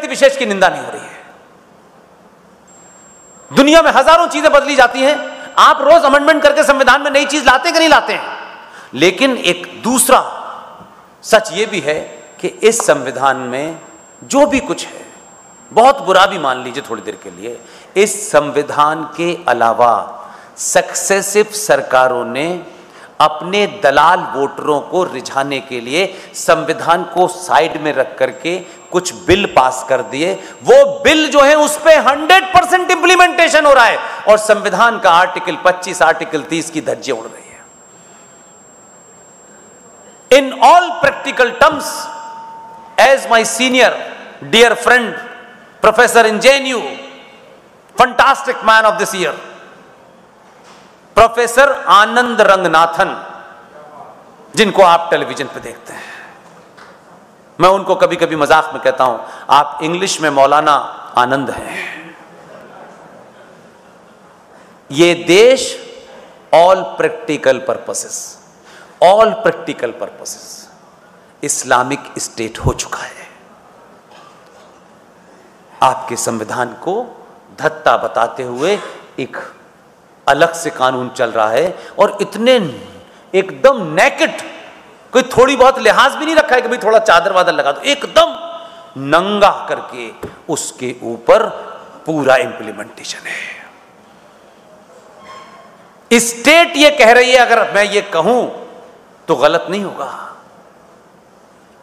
व्यक्ति विशेष की निंदा नहीं हो रही है। दुनिया में हजारों चीजें बदली जाती हैं, आप रोज अमेंडमेंट करके संविधान में नई चीज लाते कि नहीं लाते हैं, लेकिन एक दूसरा सच यह भी है कि इस संविधान में जो भी कुछ है, बहुत बुरा भी मान लीजिए थोड़ी देर के लिए, इस संविधान के अलावा सक्सेसिव सरकारों ने अपने दलाल वोटरों को रिझाने के लिए संविधान को साइड में रख करके कुछ बिल पास कर दिए। वो बिल जो है उस पे 100% इंप्लीमेंटेशन हो रहा है और संविधान का आर्टिकल 25, आर्टिकल 30 की धज्जियां उड़ रही है। In all practical terms, as my senior dear friend professor in JNU, fantastic man of this year, professor Anand Ranganathan, जिनको आप टेलीविजन पे देखते हैं, मैं उनको कभी कभी मजाक में कहता हूं, आप इंग्लिश में मौलाना आनंद हैं। ये देश all practical purposes Islamic state हो चुका है। आपके संविधान को धत्ता बताते हुए एक अलग से कानून चल रहा है और इतने एकदम नेकेड, कोई थोड़ी बहुत लिहाज भी नहीं रखा है कि भाई थोड़ा चादर वादर लगा दो, एकदम नंगा करके उसके ऊपर पूरा इंप्लीमेंटेशन है। स्टेट ये कह रही है, अगर मैं ये कहूं तो गलत नहीं होगा,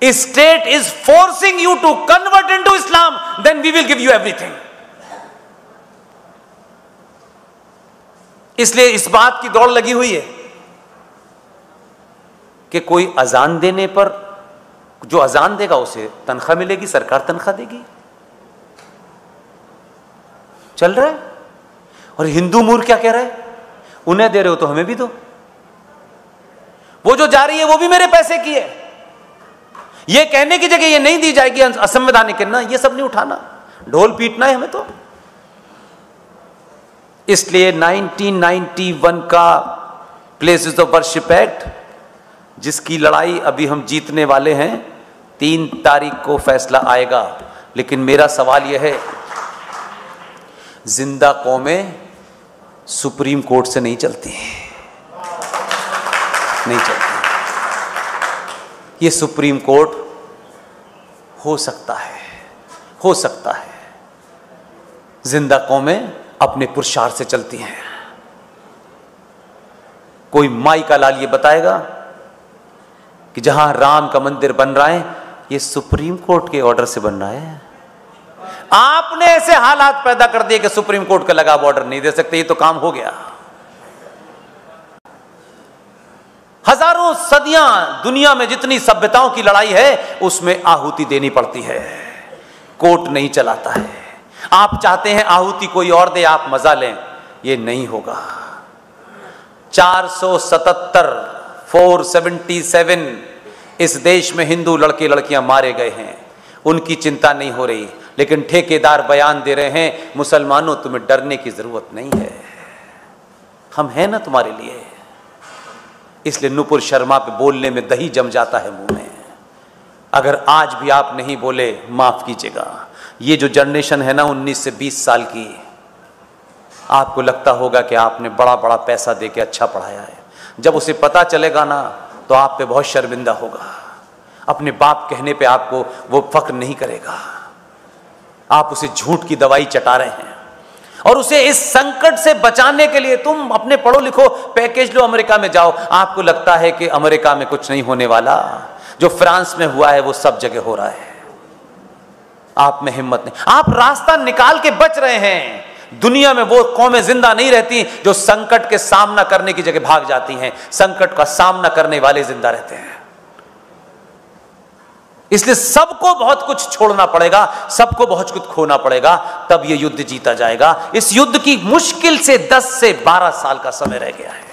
state is forcing you to convert into Islam, then we will give you everything. इसलिए इस बात की दौड़ लगी हुई है कि कोई अजान देने पर, जो अजान देगा उसे तनख्वाह मिलेगी, सरकार तनख्वाह देगी, चल रहा है। और हिंदू मूर्ख क्या कह रहा है, उन्हें दे रहे हो तो हमें भी दो, वो जो जा रही है वो भी मेरे पैसे की है। ये कहने की जगह ये नहीं दी जाएगी असंवैधानिक, ना ये सब नहीं उठाना, ढोल पीटना है हमें तो। इसलिए 1991 का प्लेसेस ऑफ वर्शिप एक्ट, जिसकी लड़ाई अभी हम जीतने वाले हैं, 3 तारीख को फैसला आएगा। लेकिन मेरा सवाल यह है, जिंदा कौमें सुप्रीम कोर्ट से नहीं चलती, नहीं चलती। ये सुप्रीम कोर्ट हो सकता है जिंदा कौमें अपने पुरुषार्थ से चलती हैं। कोई माई का लाल ये बताएगा कि जहां राम का मंदिर बन रहा है ये सुप्रीम कोर्ट के ऑर्डर से बन रहा है। आपने ऐसे हालात पैदा कर दिए कि सुप्रीम कोर्ट का लगाव ऑर्डर नहीं दे सकते, ये तो काम हो गया। हजारों सदियां दुनिया में जितनी सभ्यताओं की लड़ाई है उसमें आहुति देनी पड़ती है, कोर्ट नहीं चलाता है। आप चाहते हैं आहुति कोई और दे, आप मजा लें, ये नहीं होगा। 477 इस देश में हिंदू लड़के लड़कियां मारे गए हैं, उनकी चिंता नहीं हो रही। लेकिन ठेकेदार बयान दे रहे हैं, मुसलमानों तुम्हें डरने की जरूरत नहीं है, हम हैं ना तुम्हारे लिए। इसलिए नुपुर शर्मा पे बोलने में दही जम जाता है मुंह में। अगर आज भी आप नहीं बोले, माफ कीजिएगा, ये जो जनरेशन है ना 19 से 20 साल की, आपको लगता होगा कि आपने बड़ा बड़ा पैसा दे के अच्छा पढ़ाया है। जब उसे पता चलेगा ना तो आप पे बहुत शर्मिंदा होगा। अपने बाप कहने पे आपको वो फक्र नहीं करेगा। आप उसे झूठ की दवाई चटा रहे हैं और उसे इस संकट से बचाने के लिए तुम अपने पढ़ो लिखो पैकेज लो, अमेरिका में जाओ। आपको लगता है कि अमेरिका में कुछ नहीं होने वाला, जो फ्रांस में हुआ है वो सब जगह हो रहा है। आप में हिम्मत नहीं, आप रास्ता निकाल के बच रहे हैं। दुनिया में वो कौमें जिंदा नहीं रहती जो संकट के सामना करने की जगह भाग जाती हैं, संकट का सामना करने वाले जिंदा रहते हैं। इसलिए सबको बहुत कुछ छोड़ना पड़ेगा, सबको बहुत कुछ खोना पड़ेगा, तब यह युद्ध जीता जाएगा। इस युद्ध की मुश्किल से 10 से 12 साल का समय रह गया है।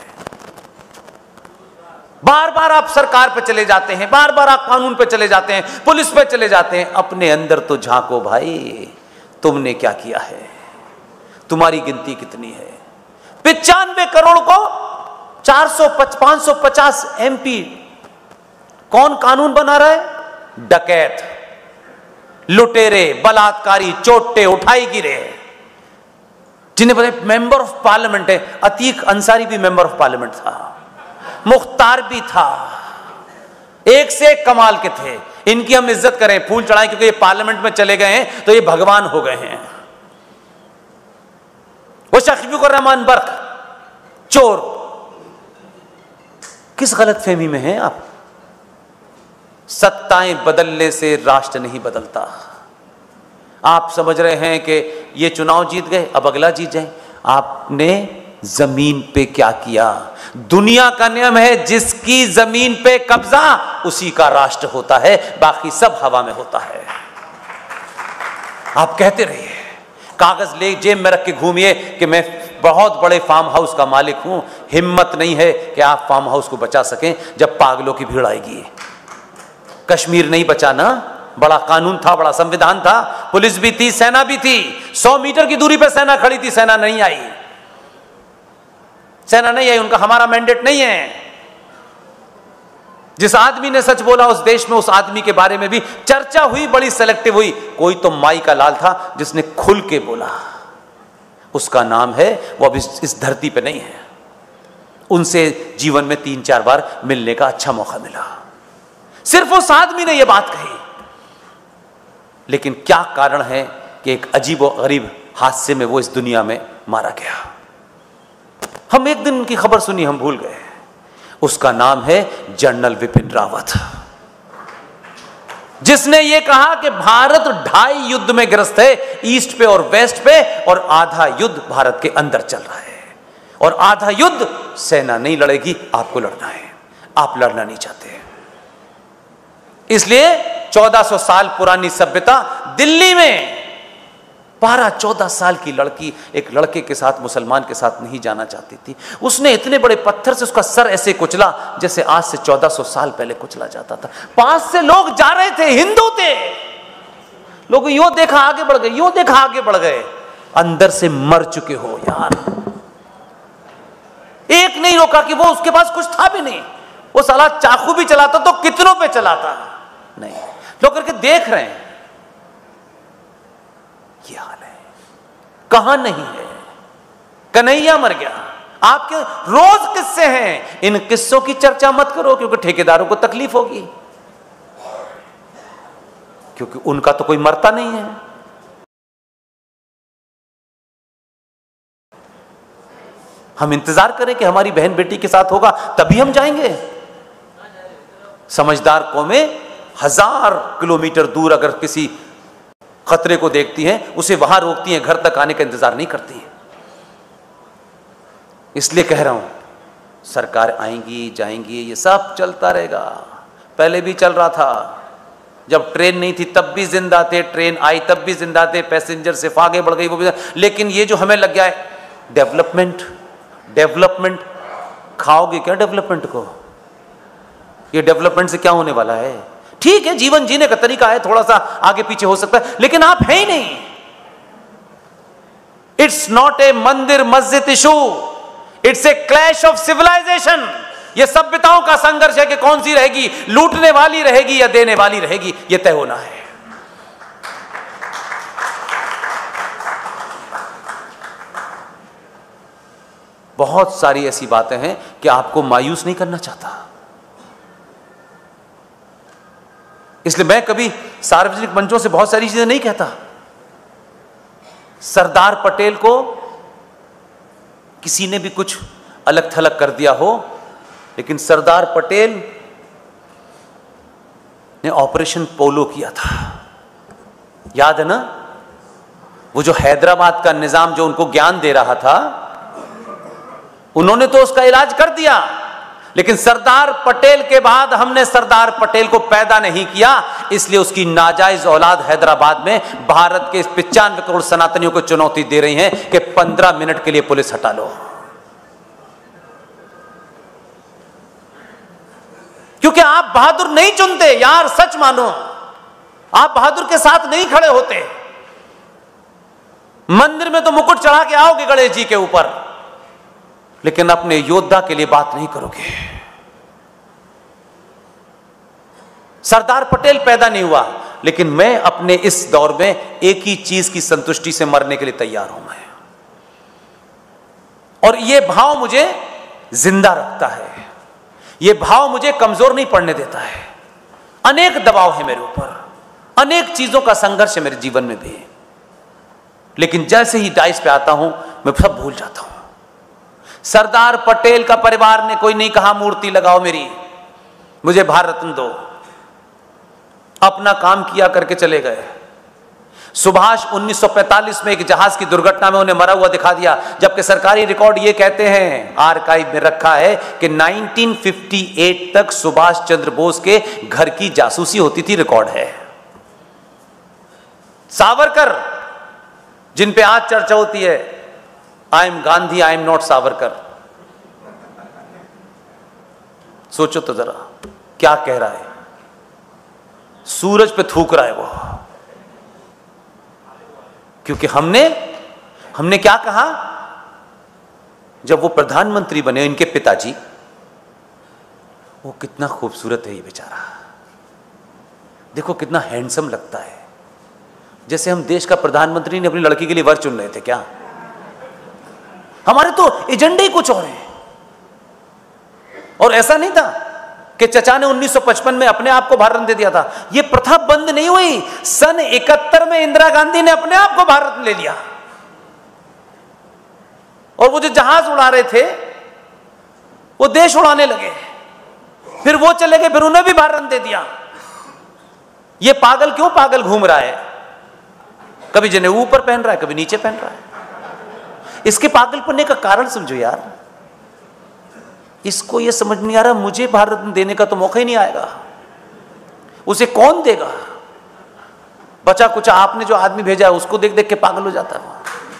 बार बार आप सरकार पे चले जाते हैं, बार बार आप कानून पे चले जाते हैं, पुलिस पे चले जाते हैं। अपने अंदर तो झांको भाई, तुमने क्या किया है, तुम्हारी गिनती कितनी है। 95 करोड़ को 550 MP कौन कानून बना रहा है? डकैत, लुटेरे, बलात्कारी, चोटे उठाई गिरे, जिन्हें पता मेंबर ऑफ पार्लियामेंट है। अतीक अंसारी भी मेंबर ऑफ पार्लियामेंट था, मुख्तार भी था, एक से एक कमाल के थे। इनकी हम इज्जत करें, फूल चढ़ाएं, क्योंकि ये पार्लियामेंट में चले गए हैं तो ये भगवान हो गए हैं। वो शफीकुर रहमान बर्क चोर, किस गलतफहमी में हैं आप? सत्ताएं बदलने से राष्ट्र नहीं बदलता। आप समझ रहे हैं कि ये चुनाव जीत गए, अब अगला जीत जाए। आपने जमीन पे क्या किया? दुनिया का नियम है, जिसकी जमीन पे कब्जा उसी का राष्ट्र होता है, बाकी सब हवा में होता है। आप कहते रहिए, कागज ले जेब में रख के घूमिए कि मैं बहुत बड़े फार्म हाउस का मालिक हूं। हिम्मत नहीं है कि आप फार्म हाउस को बचा सकें जब पागलों की भीड़ आएगी। कश्मीर नहीं बचा ना, बड़ा कानून था, बड़ा संविधान था, पुलिस भी थी, सेना भी थी। 100 मीटर की दूरी पर सेना खड़ी थी, सेना नहीं आई, सेना नहीं आई, उनका हमारा मैंडेट नहीं है। जिस आदमी ने सच बोला उस देश में, उस आदमी के बारे में भी चर्चा हुई, बड़ी सेलेक्टिव हुई। कोई तो माई का लाल था जिसने खुल के बोला, उसका नाम है, वो अब इस धरती पे नहीं है। उनसे जीवन में 3-4 बार मिलने का अच्छा मौका मिला, सिर्फ उस आदमी ने यह बात कही। लेकिन क्या कारण है कि एक अजीब और गरीब हादसे में वो इस दुनिया में मारा गया। हम एक दिन की खबर सुनी, हम भूल गए। उसका नाम है जनरल विपिन रावत, जिसने ये कहा कि भारत 2.5 युद्ध में ग्रस्त है, ईस्ट पे और वेस्ट पे, और आधा युद्ध भारत के अंदर चल रहा है, और आधा युद्ध सेना नहीं लड़ेगी, आपको लड़ना है, आप लड़ना नहीं चाहते। इसलिए 1400 साल पुरानी सभ्यता दिल्ली में 12-14 साल की लड़की एक लड़के के साथ, मुसलमान के साथ नहीं जाना चाहती थी। उसने इतने बड़े पत्थर से उसका सर ऐसे कुचला जैसे आज से 1400 साल पहले कुचला जाता था। पास से लोग जा रहे थे, हिंदू थे, लोग यूं देखा आगे बढ़ गए, यूं देखा आगे बढ़ गए। अंदर से मर चुके हो यार। एक नहीं रोका कि वो, उसके पास कुछ था भी नहीं, वो साला चाकू भी चलाता तो कितनों पे चलाता नहीं, लोग करके देख रहे हैं। ये हाल है, कहां नहीं है। कन्हैया मर गया, आपके रोज किस्से हैं, इन किस्सों की चर्चा मत करो, क्योंकि ठेकेदारों को तकलीफ होगी, क्योंकि उनका तो कोई मरता नहीं है। हम इंतजार करें कि हमारी बहन बेटी के साथ होगा तभी हम जाएंगे। समझदार कौमें 1000 किलोमीटर दूर अगर किसी खतरे को देखती हैं, उसे वहां रोकती हैं, घर तक आने का इंतजार नहीं करती है। इसलिए कह रहा हूं, सरकार आएंगी जाएंगी, ये सब चलता रहेगा। पहले भी चल रहा था, जब ट्रेन नहीं थी तब भी जिंदा थे, ट्रेन आई तब भी जिंदा थे, पैसेंजर सिर्फ आगे बढ़ गई वो भी। लेकिन ये जो हमें लग गया है डेवलपमेंट, डेवलपमेंट, खाओगे क्या डेवलपमेंट को? ये डेवलपमेंट से क्या होने वाला है? ठीक है, जीवन जीने का तरीका है, थोड़ा सा आगे पीछे हो सकता है, लेकिन आप है ही नहीं। It's not a mandir masjid issue, it's a clash of civilization. ये सभ्यताओं का संघर्ष है कि कौन सी रहेगी, लूटने वाली रहेगी या देने वाली रहेगी, यह तय होना है। बहुत सारी ऐसी बातें हैं कि आपको मायूस नहीं करना चाहता। इसलिए मैं कभी सार्वजनिक मंचों से बहुत सारी चीजें नहीं कहता। सरदार पटेल को किसी ने भी कुछ अलग थलग कर दिया हो, लेकिन सरदार पटेल ने ऑपरेशन पोलो किया था, याद है ना? वो जो हैदराबाद का निजाम जो उनको ज्ञान दे रहा था, उन्होंने तो उसका इलाज कर दिया, लेकिन सरदार पटेल के बाद हमने सरदार पटेल को पैदा नहीं किया, इसलिए उसकी नाजायज औलाद हैदराबाद में भारत के 95 करोड़ सनातनियों को चुनौती दे रही हैं कि 15 मिनट के लिए पुलिस हटा लो, क्योंकि आप बहादुर नहीं चुनते यार, सच मानो, आप बहादुर के साथ नहीं खड़े होते। मंदिर में तो मुकुट चढ़ा के आओगे गणेश जी के ऊपर, लेकिन अपने योद्धा के लिए बात नहीं करोगे। सरदार पटेल पैदा नहीं हुआ, लेकिन मैं अपने इस दौर में एक ही चीज की संतुष्टि से मरने के लिए तैयार हूं मैं, और यह भाव मुझे जिंदा रखता है, यह भाव मुझे कमजोर नहीं पड़ने देता है। अनेक दबाव है मेरे ऊपर, अनेक चीजों का संघर्ष है मेरे जीवन में भी, लेकिन जैसे ही डाइस पे आता हूं मैं सब भूल जाता हूं। सरदार पटेल का परिवार ने कोई नहीं कहा मूर्ति लगाओ मेरी, मुझे भारत रत्न दो, अपना काम किया करके चले गए। सुभाष 1945 में एक जहाज की दुर्घटना में उन्हें मरा हुआ दिखा दिया, जबकि सरकारी रिकॉर्ड ये कहते हैं, आर्काइव में रखा है कि 1958 तक सुभाष चंद्र बोस के घर की जासूसी होती थी, रिकॉर्ड है। सावरकर जिन पे आज चर्चा होती है, I am Gandhi I am not Savarkar, सोचो तो जरा क्या कह रहा है, सूरज पे थूक रहा है वो, क्योंकि हमने क्या कहा जब वो प्रधानमंत्री बने, इनके पिताजी, वो कितना खूबसूरत है ये बेचारा, देखो कितना हैंडसम लगता है, जैसे हम देश का प्रधानमंत्री ने अपनी लड़की के लिए वर चुन रहे थे क्या। हमारे तो एजेंडे ही कुछ और हैं। और ऐसा नहीं था कि चचा ने 1955 में अपने आप को भारत रत्न दे दिया था, यह प्रथा बंद नहीं हुई, सन 71 में इंदिरा गांधी ने अपने आप को भारत रत्न ले लिया, और वो जो जहाज उड़ा रहे थे वो देश उड़ाने लगे, फिर वो चले गए, फिर उन्हें भी भारत रत्न दे दिया। ये पागल क्यों पागल घूम रहा है, कभी जनेऊ ऊपर पहन रहा है, कभी नीचे पहन रहा है। इसके पागलपने का कारण समझो यार, इसको यह समझ नहीं आ रहा मुझे भारत रत्न देने का तो मौका ही नहीं आएगा, उसे कौन देगा। बचा कुछ आपने जो आदमी भेजा है उसको देख देख के पागल हो जाता है।